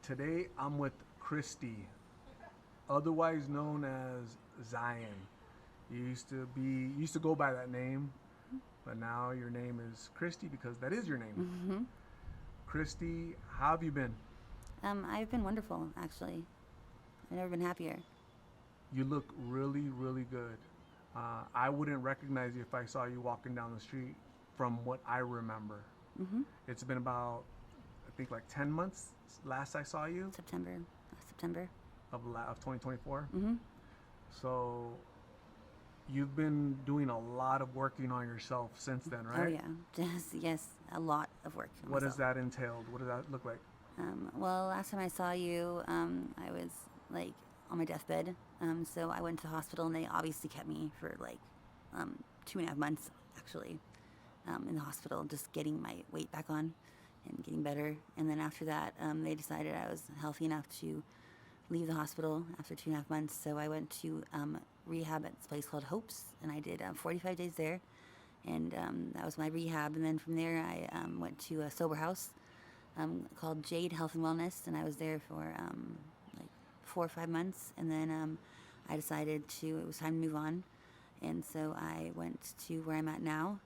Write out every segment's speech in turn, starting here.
Today I'm with Kristie, otherwise known as Zion. You used to go by that name, but now your name is Kristie because that is your name. Mm-hmm. Kristie, how have you been? I've been wonderful, actually. I've never been happier. You look really, really good. I wouldn't recognize you if I saw you walking down the street from what I remember. Mm-hmm. It's been about, I think, like 10 months last I saw you September. September. of 2024. Mm-hmm. So you've been doing a lot of working on yourself since then, Oh, right? yeah. Just, yes, a lot of work on What has myself. that entailed? What does that look like? Well, last time I saw you, I was like on my deathbed. So I went to the hospital, and they obviously kept me for like 2.5 months, actually, in the hospital, just getting my weight back on and getting better. And then after that, they decided I was healthy enough to leave the hospital after 2.5 months. So I went to rehab at this place called Hopes, and I did 45 days there. And that was my rehab. And then from there, I went to a sober house called Jade Health and Wellness, and I was there for like 4 or 5 months. And then I decided it was time to move on. And so I went to where I'm at now,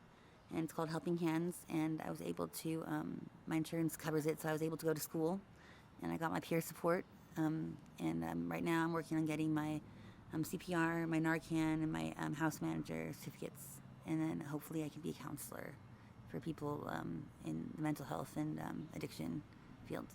and it's called Helping Hands. And I was able to, my insurance covers it, so I was able to go to school, and I got my peer support. And right now I'm working on getting my CPR, my Narcan, and my house manager certificates. And then hopefully I can be a counselor for people in the mental health and addiction field.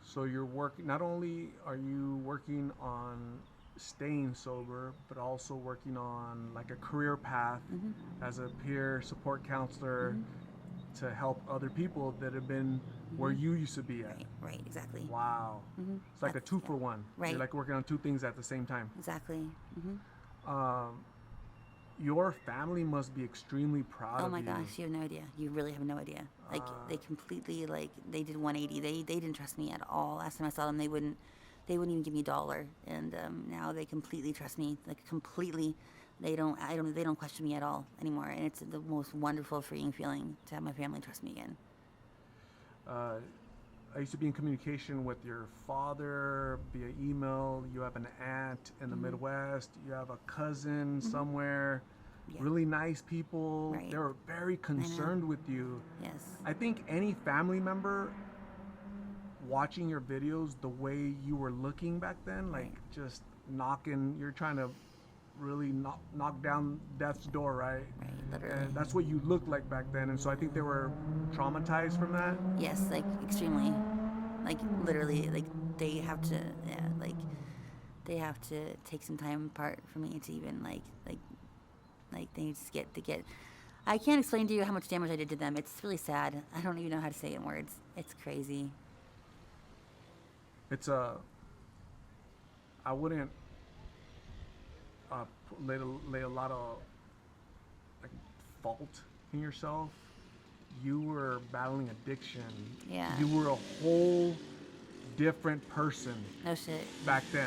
So you're working, not only are you working on staying sober, but also working on like a career path Mm-hmm. as a peer support counselor Mm-hmm. to help other people that have been where Mm-hmm. you used to be at. Right, exactly. Wow. Mm-hmm. It's like a two Yeah. for one. You're Right, like working on two things at the same time. exactly. Mm-hmm. Um, your family must be extremely proud Oh of my you. gosh, you have no idea. You really have no idea. Like they completely they did 180. They didn't trust me at all. Last time I saw them, they wouldn't even give me a dollar. And now they completely trust me. Like completely, they don't question me at all anymore. And it's the most wonderful, freeing feeling to have my family trust me again. Uh, I used to be in communication with your father via email. You have an aunt in the Mm-hmm. Midwest. You have a cousin Mm-hmm. somewhere. Yeah. Really nice people. Right. They were very I know. concerned with you. Yes. I think any family member watching your videos, the way you were looking back then, like Right. just knocking, you're trying to really knock down death's door, right? Right. Literally. And that's what you looked like back then. And so I think they were traumatized from that. Yes. Like extremely. Like literally. Like they have to. Yeah. Like they have to take some time apart for me to even like they just get to get. I can't explain to you how much damage I did to them. It's really sad. I don't even know how to say it in words. It's crazy. It's a, I wouldn't lay a lot of like fault in yourself. You were battling addiction. Yeah. You were a whole different person No shit. back then,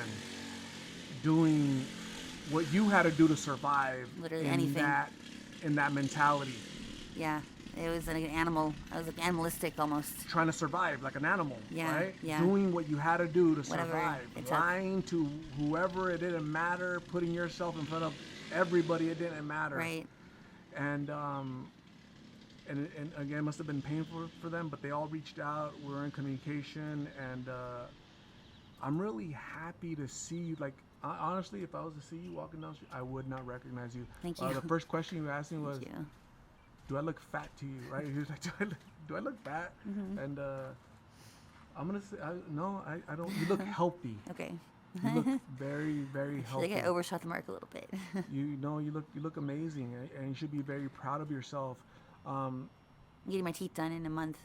doing what you had to do to survive. Literally in anything. that mentality, Yeah. It was like an animal. I was like animalistic almost. trying to survive like an animal, Yeah, right? yeah. Doing what you had to do to Whatever survive, it took. lying to whoever, it didn't matter, putting yourself in front of everybody, it didn't matter. Right. And and again, it must have been painful for them, but they all reached out. We were in communication, and I'm really happy to see you. Like honestly, if I was to see you walking down the street, I would not recognize you. Thank you. The first question you asked me was, Thank you. "Do I look fat to you?" Right? He was like, "Do I look fat?" Mm-hmm. And I'm gonna say, no, I don't. You look healthy. Okay. You look very, very I feel healthy. like I overshot the mark a little bit. You know, you look amazing, and you should be very proud of yourself. I'm getting my teeth done in a month.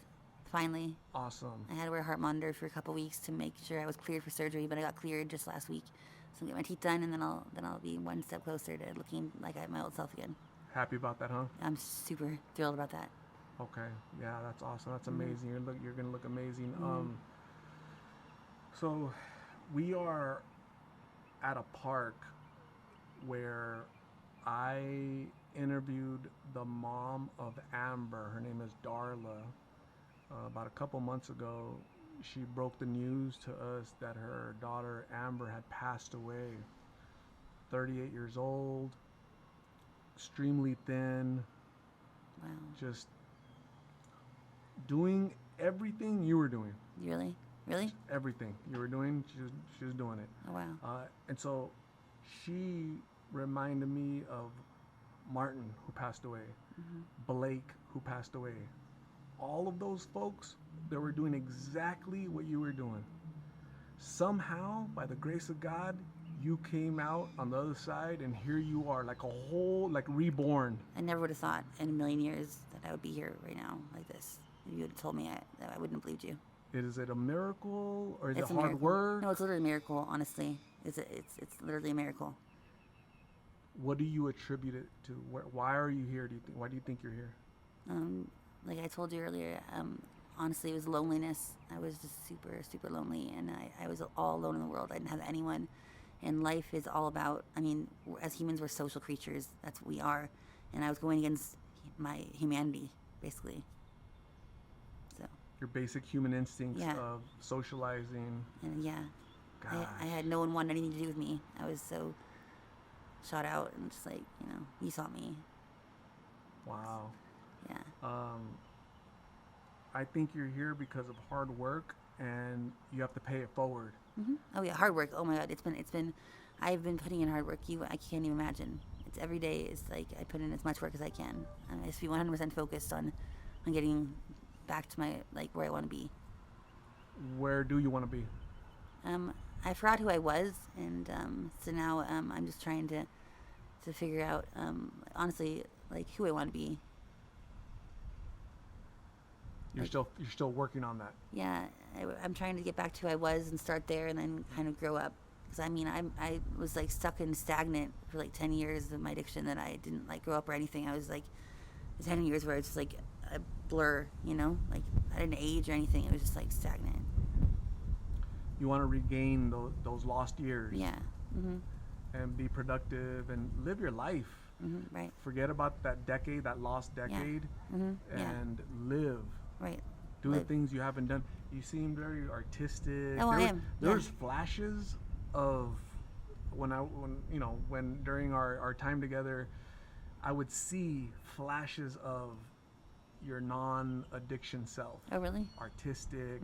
Finally. Awesome. I had to wear a heart monitor for a couple weeks to make sure I was cleared for surgery, but I got cleared just last week. So I'm get my teeth done, and then I'll be one step closer to looking like I have my old self again. Happy about that, huh? I'm super thrilled about that. Okay. Yeah, that's awesome. That's Mm-hmm. amazing. You're gonna look amazing. Mm-hmm. So we are at a park where I interviewed the mom of Amber. Her name is Darla. About a couple months ago, she broke the news to us that her daughter Amber had passed away. 38 years old, extremely thin, Wow. just doing everything you were doing. Really? Really? Everything you were doing, she was doing it. Oh, wow. And so she reminded me of Martin, who passed away, Blake, who passed away. All of those folks, they were doing exactly what you were doing. Somehow, by the grace of God, you came out on the other side, and here you are, like a whole, like reborn. I never would have thought in a million years that I would be here right now like this. If you had told me, I wouldn't have believed you. Is it a miracle, or is It's it a hard miracle. work? No, it's literally a miracle, honestly. It's literally a miracle. What do you attribute it to? Why are you here? Why do you think you're here? Like I told you earlier, honestly, it was loneliness. I was just super, super lonely, and I was all alone in the world. I didn't have anyone. And life is all about, I mean, as humans, we're social creatures. That's what we are. And I was going against my humanity, basically. So. Your basic human instincts Yeah. of socializing. And yeah, Gosh. I had no one wanted anything to do with me. I was so shot out and just like, you saw me. Wow. Yeah. I think you're here because of hard work, and you have to pay it forward. Oh yeah, hard work. Oh my God, it's been. I've been putting in hard work. I can't even imagine. It's every day. It's like I put in as much work as I can. I just be 100% focused on getting back to my where I want to be. Where do you want to be? I forgot who I was, and so now I'm just trying to figure out honestly who I want to be. You're still working on that. Yeah, I'm trying to get back to who I was and start there, and then kind of grow up. Because I was stuck and stagnant for 10 years of my addiction, that I didn't grow up or anything. I was 10 years where it's just a blur, I didn't age or anything. It was just stagnant. You want to regain those lost years. Yeah. And be productive and live your life. Right. Forget about that decade, that lost decade, and live. Right. Do the things you haven't done. You seem very artistic. Oh, I am. There's flashes of when during our time together, I would see flashes of your non-addiction self. Oh, really? Artistic,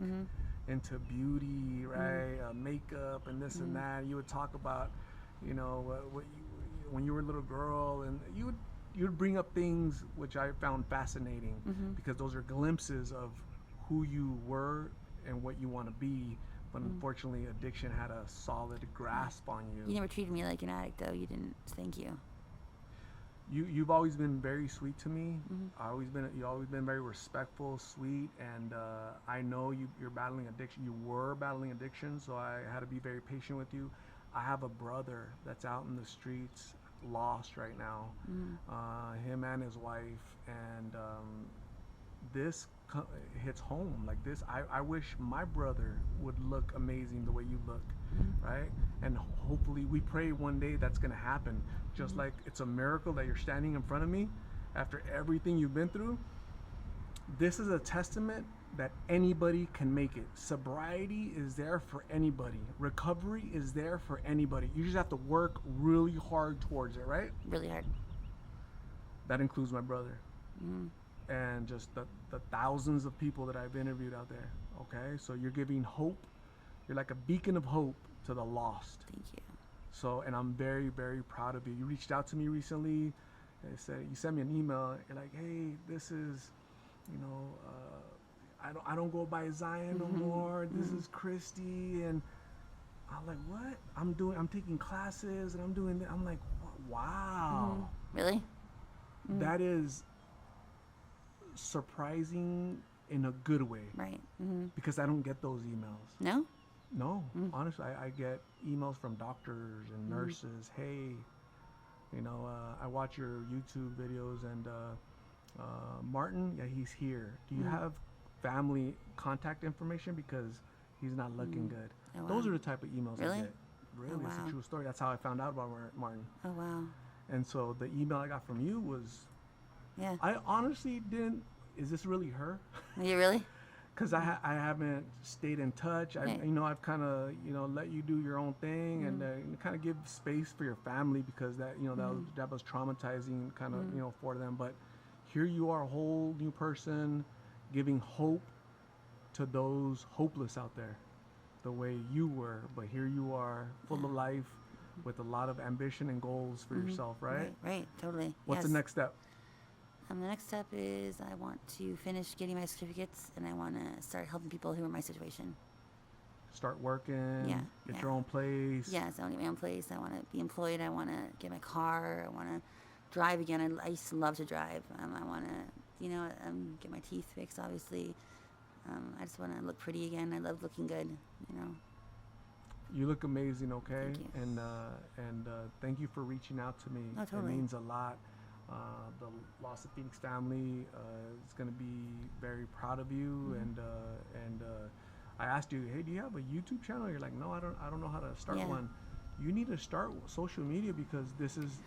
into beauty, right? Makeup and this and that. You would talk about, when you were a little girl, and you'd bring up things which I found fascinating, because those are glimpses of who you were and what you want to be. But unfortunately, addiction had a solid grasp on you. You never treated me like an addict, though. You didn't. Thank you. You've always been very sweet to me. You've always been very respectful, sweet, and I know you're battling addiction. You were battling addiction, so I had to be very patient with you. I have a brother that's out in the streets, lost right now. Him and his wife, and this hits home like this. I wish my brother would look amazing the way you look, right? And hopefully, we pray one day that's gonna happen. Just like it's a miracle that you're standing in front of me after everything you've been through. This is a testament that anybody can make it. Sobriety is there for anybody. Recovery is there for anybody. You just have to work really hard towards it, right? Really hard. That includes my brother. And just the thousands of people that I've interviewed out there. Okay, so you're giving hope. You're like a beacon of hope to the lost. Thank you. So, and I'm very, very proud of you. You reached out to me recently. You sent me an email. You're like, hey, this is, I don't go by Zion no more. This is Kristie. And I'm like, what? I'm taking classes and I'm doing that. I'm like, wow. Really? That is surprising in a good way. Right. Because I don't get those emails. No? No, honestly, I get emails from doctors and nurses. Hey, I watch your YouTube videos, and Martin, yeah, he's here. Do you have family contact information, because he's not looking good? Oh, wow. Those are the type of emails Really? I get. Really, Oh, it's wow. a true story. That's how I found out about Martin. Oh, wow. And so the email I got from you was, Yeah. I honestly didn't. Is this really her? You really? because I haven't stayed in touch. Right. I've kind of, let you do your own thing and kind of give space for your family because that was traumatizing kind of, for them. But here you are, a whole new person, giving hope to those hopeless out there, the way you were. But here you are, full of life, with a lot of ambition and goals for yourself, right? Right, totally. What's the Yes. next step? The next step is I want to finish getting my certificates, and I want to start helping people who are in my situation. Start working, Yeah, get yeah. your own place. Yes, I want to get my own place. I want to be employed. I want to get my car. I want to drive again. I used to love to drive. I want to, get my teeth fixed, obviously. I just want to look pretty again. I love looking good. You look amazing, okay? Thank you. And thank you for reaching out to me. Oh, totally. It means a lot. The Lost in Phoenix family is going to be very proud of you. And I asked you, hey, do you have a YouTube channel? You're like, no, I don't know how to start Yeah. one. You need to start social media because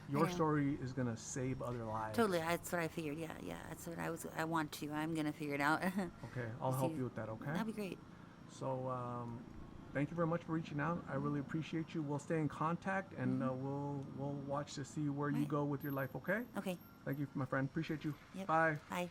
your know. story is going to save other lives. Totally, that's what I figured. Yeah, that's what I want to. I'm gonna figure it out. Okay, I'll help you with that, okay? That'd be great. So thank you very much for reaching out. I really appreciate you. We'll stay in contact and we'll watch to see where you Right. go with your life, okay? Okay. Thank you, my friend. Appreciate you. Yep. Bye. Bye.